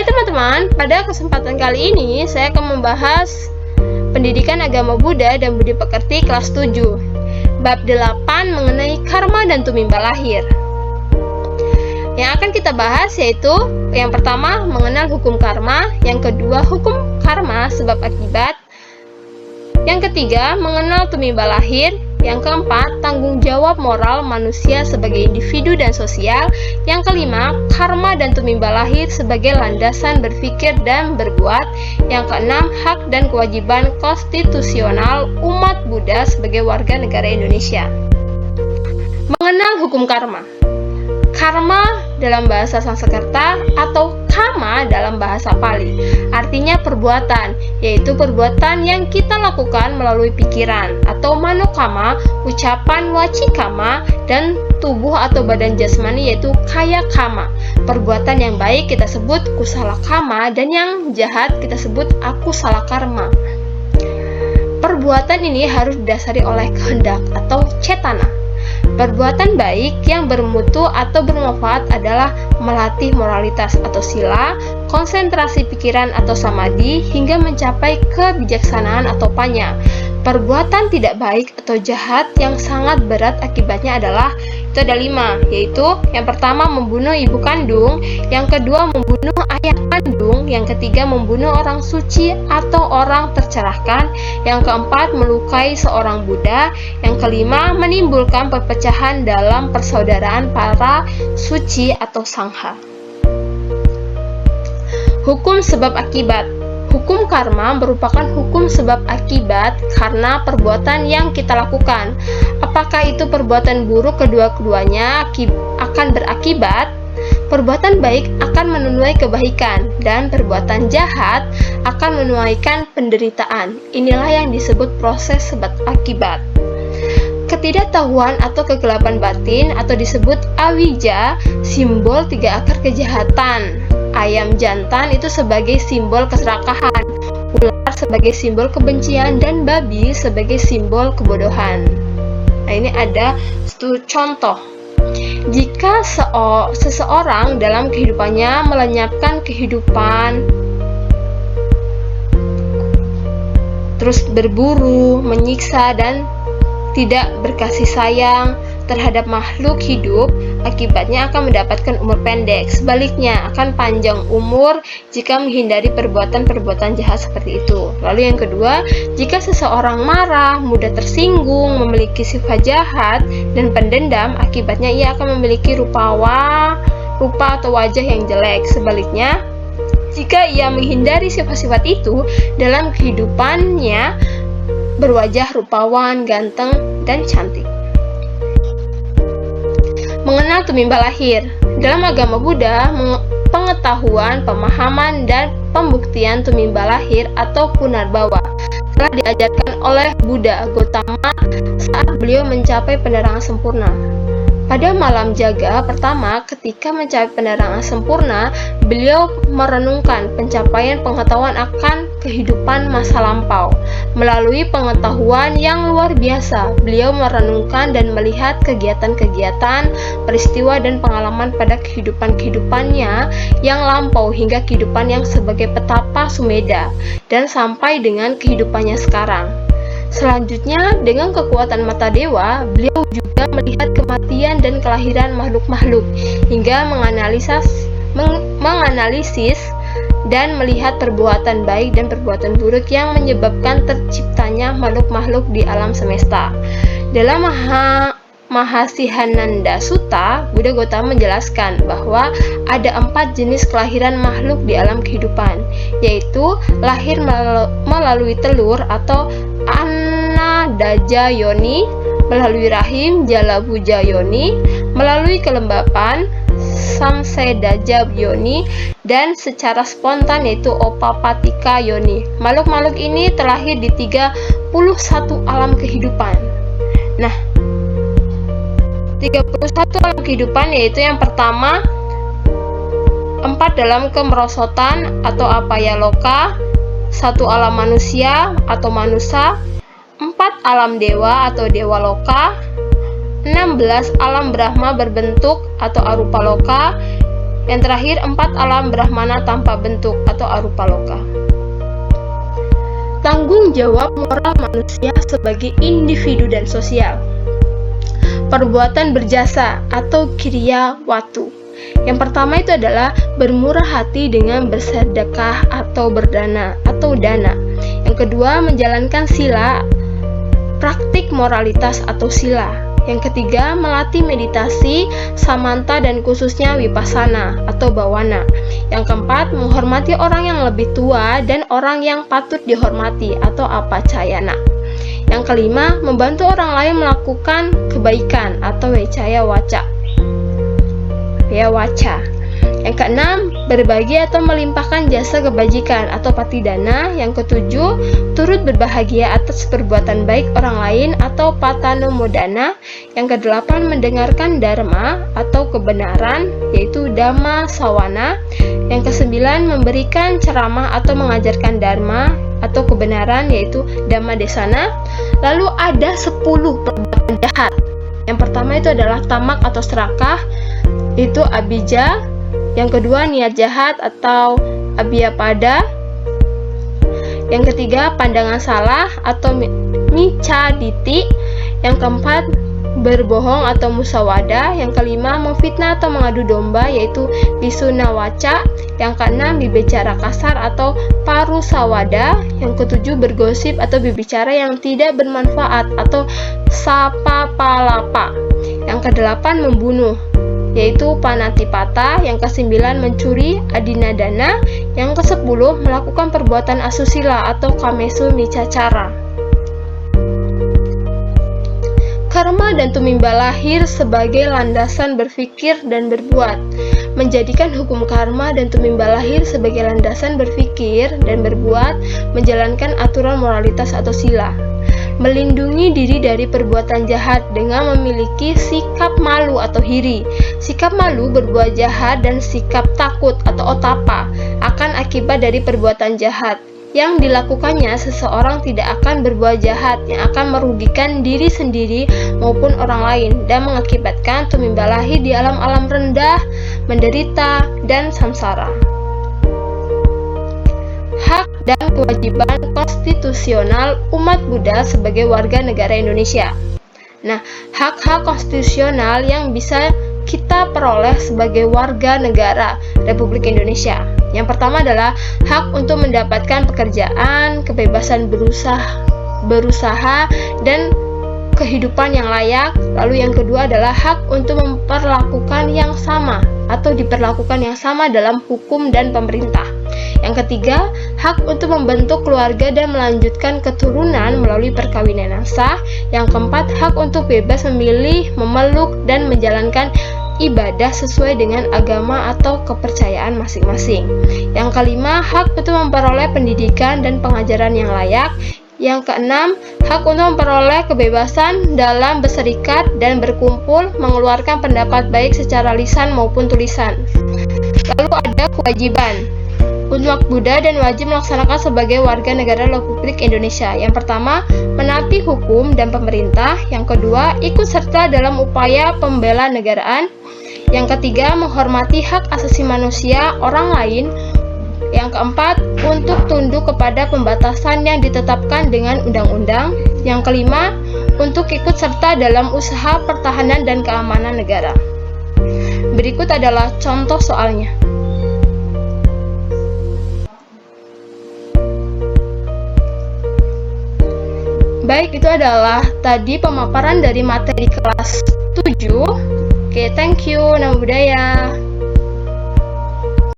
Hai teman-teman, pada kesempatan kali ini saya akan membahas pendidikan agama Buddha dan budi pekerti kelas 7. Bab 8 mengenai karma dan tumimba lahir. Yang akan kita bahas yaitu yang pertama mengenal hukum karma, yang kedua hukum karma sebab akibat, yang ketiga mengenal tumimba lahir, yang keempat tanggung jawab moral manusia sebagai individu dan sosial, yang kelima karma dan tumimba lahir sebagai landasan berpikir dan berbuat, yang keenam hak dan kewajiban konstitusional umat Buddha sebagai warga negara Indonesia. Mengenal hukum karma. Karma dalam bahasa Sanskerta atau kama dalam bahasa Pali artinya perbuatan, yaitu perbuatan yang kita lakukan melalui pikiran, atau manokama, ucapan wacikama, dan tubuh atau badan jasmani yaitu kaya kama. Perbuatan yang baik kita sebut kusala kama, dan yang jahat kita sebut akusala karma. Perbuatan ini harus didasari oleh kehendak atau cetana. Perbuatan baik yang bermutu atau bermanfaat adalah melatih moralitas atau sila, konsentrasi pikiran atau samadhi, hingga mencapai kebijaksanaan atau panya. Perbuatan tidak baik atau jahat yang sangat berat akibatnya adalah itu ada 5, yaitu yang pertama membunuh ibu kandung, yang kedua membunuh ayah kandung, yang ketiga membunuh orang suci atau orang tercerahkan, yang keempat melukai seorang Buddha, yang kelima menimbulkan perpecahan dalam persaudaraan para suci atau sangha. Hukum sebab akibat. Hukum karma merupakan hukum sebab akibat karena perbuatan yang kita lakukan. Apakah itu perbuatan buruk, kedua-keduanya akan berakibat. Perbuatan baik akan menuai kebaikan dan perbuatan jahat akan menuaikan penderitaan. Inilah yang disebut proses sebab akibat. Ketidaktahuan atau kegelapan batin atau disebut awija, simbol 3 akar kejahatan. Ayam jantan itu sebagai simbol keserakahan, ular sebagai simbol kebencian, dan babi sebagai simbol kebodohan. Nah, ini ada satu contoh. Jika seseorang dalam kehidupannya melenyapkan kehidupan, terus berburu, menyiksa, dan tidak berkasih sayang terhadap makhluk hidup, akibatnya akan mendapatkan umur pendek. Sebaliknya, akan panjang umur jika menghindari perbuatan-perbuatan jahat seperti itu. Lalu yang kedua, jika seseorang marah, mudah tersinggung, memiliki sifat jahat, dan pendendam, akibatnya ia akan memiliki rupa atau wajah yang jelek. Sebaliknya, jika ia menghindari sifat-sifat itu, dalam kehidupannya berwajah rupawan, ganteng, dan cantik. Mengenal tumimba lahir. Dalam agama Buddha, pengetahuan, pemahaman, dan pembuktian tumimba lahir atau punarbawa telah diajarkan oleh Buddha Gautama saat beliau mencapai penerangan sempurna. Pada malam jaga pertama, ketika mencapai penerangan sempurna, beliau merenungkan pencapaian pengetahuan akan kehidupan masa lampau. Melalui pengetahuan yang luar biasa, beliau merenungkan dan melihat kegiatan-kegiatan, peristiwa, dan pengalaman pada kehidupan-kehidupannya yang lampau hingga kehidupan yang sebagai petapa Sumedha, dan sampai dengan kehidupannya sekarang. Selanjutnya, dengan kekuatan mata dewa, beliau juga melihat kematian dan kelahiran makhluk-makhluk, hingga menganalisis dan melihat perbuatan baik dan perbuatan buruk yang menyebabkan terciptanya makhluk-makhluk di alam semesta. Dalam Mahasihananda Sutta, Buddha Gautama menjelaskan bahwa ada 4 jenis kelahiran makhluk di alam kehidupan, yaitu lahir melalui telur atau Anadaja Yoni, melalui rahim Jalabuja Yoni, melalui kelembapan Samsedaja Yoni, dan secara spontan yaitu Opapatika Yoni. Makhluk-makhluk ini terlahir di 31 alam kehidupan. Nah, 31 alam kehidupan yaitu yang pertama 4 dalam kemerosotan atau apayaloka, 1 alam manusia atau manusa, 4 alam dewa atau dewa loka, 16 alam Brahma berbentuk atau arupa loka, Yang terakhir, 4 alam brahmana tanpa bentuk atau arupa loka. Tanggung jawab moral manusia sebagai individu dan sosial. Perbuatan berjasa atau kriya watu. Yang pertama itu adalah bermurah hati dengan bersedekah atau berdana atau dana. Yang kedua, menjalankan sila, praktik moralitas atau sila. Yang ketiga, melatih meditasi, samanta dan khususnya vipassana atau bawana. Yang keempat, menghormati orang yang lebih tua dan orang yang patut dihormati atau apacayana. Yang kelima, membantu orang lain melakukan kebaikan atau wecaya waca. Ya waca. Yang keenam, berbagi atau melimpahkan jasa kebajikan atau patidana. Yang ketujuh, turut berbahagia atas perbuatan baik orang lain atau patanumodana. Yang kedelapan, mendengarkan dharma atau kebenaran, yaitu dhamma sawana. Yang kesembilan, memberikan ceramah atau mengajarkan dharma atau kebenaran, yaitu dhamma desana. Lalu ada 10 perbuatan jahat. Yang pertama itu adalah tamak atau serakah, itu abija. Yang kedua, niat jahat atau abhyapada. Yang ketiga, pandangan salah atau micca diti. Yang keempat, berbohong atau musawada. Yang kelima, memfitnah atau mengadu domba, yaitu pisuna waca. Yang keenam, berbicara kasar atau parusawada. Yang ketujuh, bergosip atau berbicara yang tidak bermanfaat atau sapapalapa. Yang kedelapan, membunuh, yaitu panatipata. Yang kesembilan, mencuri, adinadana. Yang kesepuluh, melakukan perbuatan asusila atau kamesu micacara. Karma dan tumimba lahir sebagai landasan berpikir dan berbuat. Menjadikan hukum karma dan tumimba lahir sebagai landasan berpikir dan berbuat, menjalankan aturan moralitas atau sila. Melindungi diri dari perbuatan jahat dengan memiliki sikap malu atau hiri. Sikap malu berbuat jahat dan sikap takut atau otapa akan akibat dari perbuatan jahat. Yang dilakukannya, seseorang tidak akan berbuat jahat yang akan merugikan diri sendiri maupun orang lain dan mengakibatkan tumimba lahir di alam-alam rendah, menderita, dan samsara. Hak dan kewajiban konstitusional umat Buddha sebagai warga negara Indonesia. Nah, hak-hak konstitusional yang bisa kita peroleh sebagai warga negara Republik Indonesia. Yang pertama adalah hak untuk mendapatkan pekerjaan, kebebasan berusaha, dan kehidupan yang layak. Lalu yang kedua adalah hak untuk memperlakukan yang sama atau diperlakukan yang sama dalam hukum dan pemerintah. Yang ketiga, hak untuk membentuk keluarga dan melanjutkan keturunan melalui perkawinan yang sah. Yang keempat, hak untuk bebas memilih, memeluk, dan menjalankan ibadah sesuai dengan agama atau kepercayaan masing-masing. Yang kelima, hak untuk memperoleh pendidikan dan pengajaran yang layak. Yang keenam, hak untuk memperoleh kebebasan dalam berserikat dan berkumpul, mengeluarkan pendapat baik secara lisan maupun tulisan. Lalu ada kewajiban. Umat Buddha dan wajib melaksanakan sebagai warga negara Republik Indonesia. Yang pertama, menaati hukum dan pemerintah. Yang kedua, ikut serta dalam upaya pembela negaraan. Yang ketiga, menghormati hak asasi manusia orang lain. Yang keempat, untuk tunduk kepada pembatasan yang ditetapkan dengan undang-undang. Yang kelima, untuk ikut serta dalam usaha pertahanan dan keamanan negara. Berikut adalah contoh soalnya. Baik, itu adalah tadi pemaparan dari materi kelas 7. Oke, thank you. Namo Buddhaya.